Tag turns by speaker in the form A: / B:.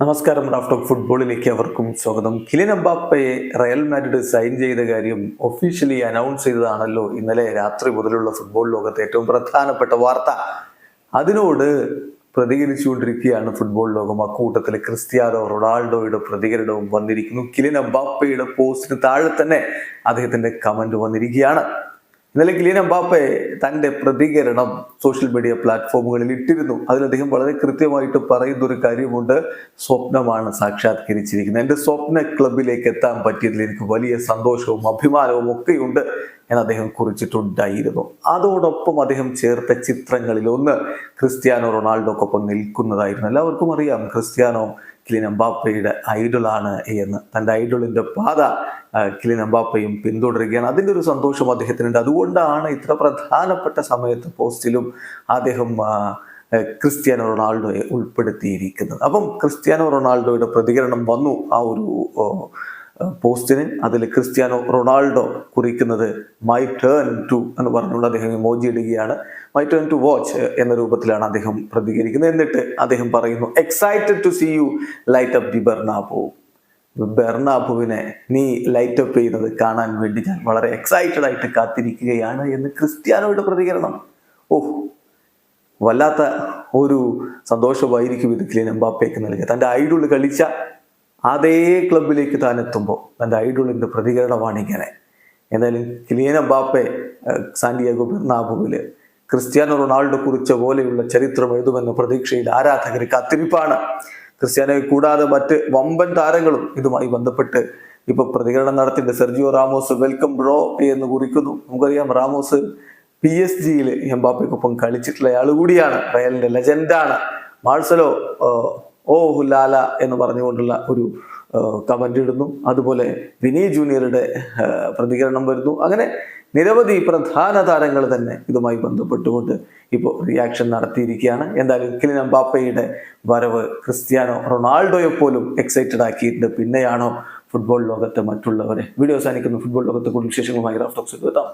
A: നമസ്കാരം. Raf talk ഫുട്ബോളിലേക്ക് അവർക്കും സ്വാഗതം. കിലിയൻ എംബാപ്പയെ റയൽ മാഡ്രിഡ് സൈൻ ചെയ്ത കാര്യം ഒഫീഷ്യലി അനൗൺസ് ചെയ്തതാണല്ലോ ഇന്നലെ രാത്രി മുതലുള്ള ഫുട്ബോൾ ലോകത്തെ ഏറ്റവും പ്രധാനപ്പെട്ട വാർത്ത. അതിനോട് പ്രതികരിച്ചുകൊണ്ടിരിക്കുകയാണ് ഫുട്ബോൾ ലോകം. അക്കൂട്ടത്തിൽ ക്രിസ്ത്യാനോ റൊണാൾഡോയുടെ പ്രതികരണവും വന്നിരിക്കുന്നു. കിലിയൻ എംബാപ്പയുടെ പോസ്റ്റിന് താഴെ തന്നെ അദ്ദേഹത്തിന്റെ കമന്റ് വന്നിരിക്കുകയാണ്. ഇന്നലെ കിലിയൻ എംബാപ്പെ തന്റെ പ്രതികരണം സോഷ്യൽ മീഡിയ പ്ലാറ്റ്ഫോമുകളിൽ ഇട്ടിരുന്നു. അതിൽ അദ്ദേഹം വളരെ കൃത്യമായിട്ട് പറയുന്ന ഒരു കാര്യമുണ്ട്: സ്വപ്നമാണ് സാക്ഷാത്കരിച്ചിരിക്കുന്നത്. എൻ്റെ സ്വപ്ന ക്ലബിലേക്ക് എത്താൻ പറ്റിയതിൽ എനിക്ക് വലിയ സന്തോഷവും അഭിമാനവും ഒക്കെയുണ്ട് എന്ന് അദ്ദേഹം കുറിച്ചിട്ടുണ്ടായിരുന്നു. അതോടൊപ്പം അദ്ദേഹം ചേർത്ത ചിത്രങ്ങളിൽ ഒന്ന് ക്രിസ്ത്യാനോ റൊണാൾഡോക്കൊപ്പം നിൽക്കുന്നതായിരുന്നു. എല്ലാവർക്കും അറിയാം ക്രിസ്ത്യാനോ കിലിയൻ എംബാപ്പയുടെ ഐഡലാണ് എന്ന്. തൻ്റെ ഐഡലിന്റെ പാത കിലിയൻ എംബാപ്പയും പിന്തുടരുകയാണ്. അതിൻ്റെ ഒരു സന്തോഷം അദ്ദേഹത്തിനുണ്ട്. അതുകൊണ്ടാണ് ഇത്ര പ്രധാനപ്പെട്ട സമയത്ത് പോസ്റ്റിലും അദ്ദേഹം ക്രിസ്ത്യാനോ റൊണാൾഡോയെ ഉൾപ്പെടുത്തിയിരിക്കുന്നത്. അപ്പം ക്രിസ്ത്യാനോ റൊണാൾഡോയുടെ പ്രതികരണം വന്നു ആ ഒരു പോസ്റ്റിന്. അതിൽ ക്രിസ്ത്യാനോ റൊണാൾഡോ കുറിക്കുന്നത് മൈ ടേൺ ടു എന്ന് പറഞ്ഞുകൊണ്ട് അദ്ദേഹം ഇമോജി ഇടുകയാണ്. മൈ ടേൺ ടു വാച്ച് എന്ന രൂപത്തിലാണ് അദ്ദേഹം പ്രതികരിക്കുന്നത്. എന്നിട്ട് അദ്ദേഹം പറയുന്നു, excited to see you light up the Bernabeu. ബെർണാബുവിനെ നീ ലൈറ്റ് അപ്പ് ചെയ്യുന്നത് കാണാൻ വേണ്ടി ഞാൻ വളരെ എക്സൈറ്റഡ് ആയിട്ട് കാത്തിരിക്കുകയാണ് എന്ന് ക്രിസ്ത്യാനോയുടെ പ്രതികരണം. വല്ലാത്ത ഒരു സന്തോഷമായിരിക്കും ഇത് കിലിയൻ എംബാപ്പയ്ക്ക് നൽകുക. തൻ്റെ ഐഡോൾ കളിച്ച അതേ ക്ലബിലേക്ക് താൻ എത്തുമ്പോൾ തൻ്റെ ഐഡോളിൻ്റെ പ്രതികരണമാണ് ഇങ്ങനെ. എന്തായാലും കിലിയൻ എംബാപ്പെ സാന്റിയാഗോ ബെർണാബുവില് ക്രിസ്ത്യാനോ റൊണാൾഡോ കുറിച്ച പോലെയുള്ള ചരിത്രം എഴുതുമെന്ന പ്രതീക്ഷയിൽ ആരാധകർ കാത്തിരിപ്പാണ്. ക്രിസ്ത്യാനോയെ കൂടാതെ മറ്റ് വമ്പൻ താരങ്ങളും ഇതുമായി ബന്ധപ്പെട്ട് ഇപ്പൊ പ്രതികരണം നടത്തിയിട്ടുണ്ട്. സെർജിയോ റാമോസ് വെൽക്കം ബ്രോ എന്ന് കുറിക്കുന്നു. നമുക്കറിയാം റാമോസ് PSG-യിൽ എംബാപ്പയ്ക്കൊപ്പം കളിച്ചിട്ടുള്ള ആൾ കൂടിയാണ്. റയലിന്റെ ലെജൻഡാണ്. മാർസലോ ഓ ഹുലാല എന്ന് പറഞ്ഞുകൊണ്ടുള്ള ഒരു കമന്റ് ഇടുന്നു. അതുപോലെ വിനി ജൂനിയറുടെ പ്രതികരണം വരുന്നു. അങ്ങനെ നിരവധി പ്രധാന താരങ്ങൾ തന്നെ ഇതുമായി ബന്ധപ്പെട്ടുകൊണ്ട് ഇപ്പോൾ റിയാക്ഷൻ നടത്തിയിരിക്കുകയാണ്. എന്തായാലും കിലിയൻ എംബാപ്പയുടെ വരവ് ക്രിസ്ത്യാനോ റൊണാൾഡോയെ പോലും എക്സൈറ്റഡ് ആക്കിയിട്ടുണ്ട്. പിന്നെയാണോ ഫുട്ബോൾ ലോകത്തെ മറ്റുള്ളവരെ? വീഡിയോ അവസാനിക്കുന്നു. ഫുട്ബോൾ ലോകത്തെ കൂടുതൽ വിശേഷങ്ങളുമായി റാഫ് ടോക്സിൽ എത്താം.